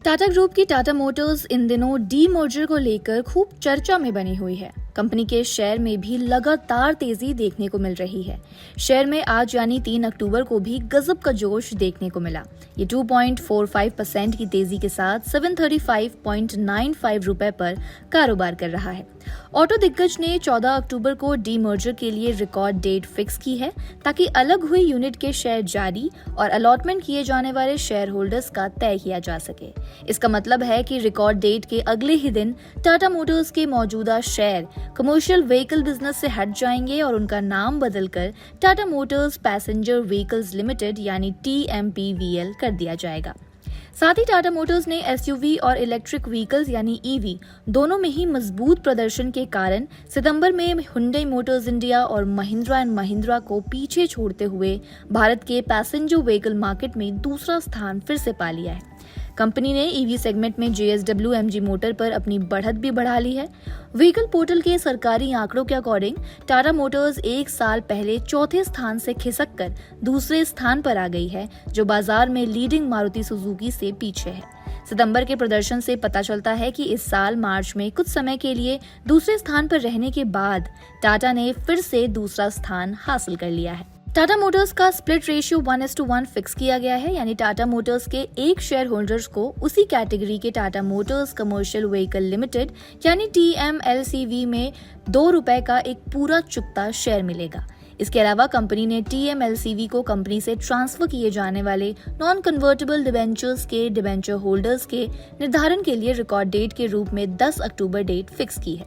Tata group की Tata Motors इन दिनों demerger को लेकर खूब चर्चा में बनी हुई है। कंपनी के शेयर में भी लगातार तेजी देखने को मिल रही है। शेयर में आज यानी 3 अक्टूबर को भी गजब का जोश देखने को मिला। ये 2.45% की तेजी के साथ 735.95 रुपए पर कारोबार कर रहा है। ऑटो दिग्गज ने 14 अक्टूबर को डीमर्जर के लिए रिकॉर्ड डेट फिक्स की है ताकि अलग हुई यूनिट के शेयर जारी और अलॉटमेंट किए जाने वाले शेयर होल्डर्स का तय किया जा सके। इसका मतलब है कि रिकॉर्ड डेट के अगले ही दिन टाटा मोटर्स के मौजूदा शेयर कमर्शियल व्हीकल बिजनेस से हट जाएंगे और उनका नाम बदलकर Tata Motors passenger vehicles limited यानी TMPVL कर दिया जाएगा। साथ ही टाटा मोटर्स ने SUV और इलेक्ट्रिक व्हीकल्स यानी EV दोनों में ही मजबूत प्रदर्शन के कारण सितंबर में हुंडई मोटर्स इंडिया और महिंद्रा एंड महिंद्रा को पीछे छोड़ते हुए भारत के पैसेंजर व्हीकल मार्केट में दूसरा स्थान फिर से पा लिया है। कंपनी ने EV सेगमेंट में JSW MG मोटर पर अपनी बढ़त भी बढ़ा ली है। व्हीकल पोर्टल के सरकारी आंकड़ों के अकॉर्डिंग टाटा मोटर्स एक साल पहले चौथे स्थान से खिसक कर दूसरे स्थान पर आ गई है, जो बाजार में लीडिंग मारुति सुजुकी से पीछे है। सितंबर के प्रदर्शन से पता चलता है कि इस साल मार्च में कुछ समय के लिए दूसरे स्थान पर रहने के बाद टाटा ने फिर से दूसरा स्थान हासिल कर लिया है। टाटा मोटर्स का स्प्लिट रेशियो 1:1 फिक्स किया गया है, यानी टाटा मोटर्स के एक शेयर होल्डर्स को उसी कैटेगरी के Tata Motors commercial vehicle limited यानी TMLCV में ₹2 का एक पूरा चुकता शेयर मिलेगा। इसके अलावा कंपनी ने TMLCV को कंपनी से ट्रांसफर किए जाने वाले नॉन कन्वर्टेबल डिबेंचर्स के डिबेंचर होल्डर्स के निर्धारण के लिए रिकॉर्ड डेट के रूप में 10 अक्टूबर डेट फिक्स की है।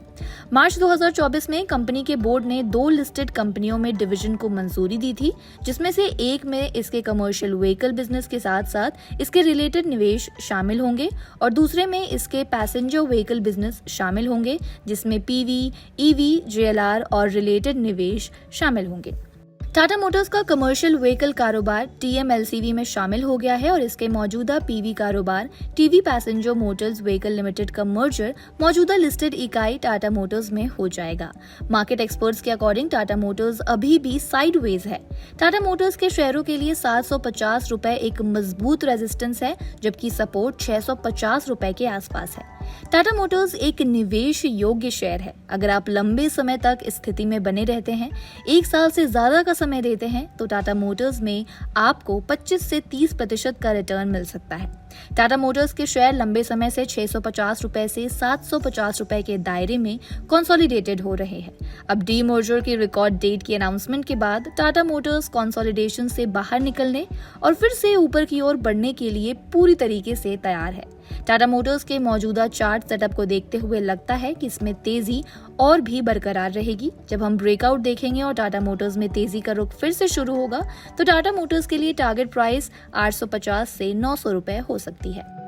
मार्च 2024 में कंपनी के बोर्ड ने 2 लिस्टेड कंपनियों में डिवीजन को मंजूरी दी थी, जिसमें से एक में इसके कमर्शियल व्हीकल बिजनेस के साथ साथ इसके रिलेटेड निवेश शामिल होंगे और दूसरे में इसके पैसेंजर व्हीकल बिजनेस शामिल होंगे, जिसमें PV, EV, JLR और रिलेटेड निवेश शामिल होंगे। टाटा मोटर्स का कमर्शियल व्हीकल कारोबार TMLCV में शामिल हो गया है और इसके मौजूदा PV कारोबार TV passenger Motors vehicle limited का मर्जर मौजूदा लिस्टेड इकाई टाटा मोटर्स में हो जाएगा। मार्केट एक्सपर्ट्स के अकॉर्डिंग टाटा मोटर्स अभी भी साइडवेज है। टाटा मोटर्स के शेयरों के लिए 750 रुपए एक मजबूत रेजिस्टेंस है, जबकि सपोर्ट 650 रुपए के आसपास है। टाटा मोटर्स एक निवेश योग्य शेयर है। अगर आप लंबे समय तक इस स्थिति में बने रहते हैं, 1 साल से ज्यादा का समय देते हैं, तो टाटा मोटर्स में आपको 25 से 30% का रिटर्न मिल सकता है। टाटा मोटर्स के शेयर लंबे समय से 650 रुपए से 750 रुपए के दायरे में कंसोलिडेटेड हो रहे हैं। अब डीमर्जर की रिकॉर्ड डेट की अनाउंसमेंट के बाद टाटा मोटर्स कंसोलिडेशन से बाहर निकलने और फिर से ऊपर की ओर बढ़ने के लिए पूरी तरीके से तैयार है। टाटा मोटर्स के मौजूदा चार्ट सेटअप को देखते हुए लगता है कि इसमें तेजी और भी बरकरार रहेगी। जब हम ब्रेकआउट देखेंगे और टाटा मोटर्स में तेजी का रुख फिर से शुरू होगा, तो टाटा मोटर्स के लिए टारगेट प्राइस 850 से 900 रुपए हो सकती है।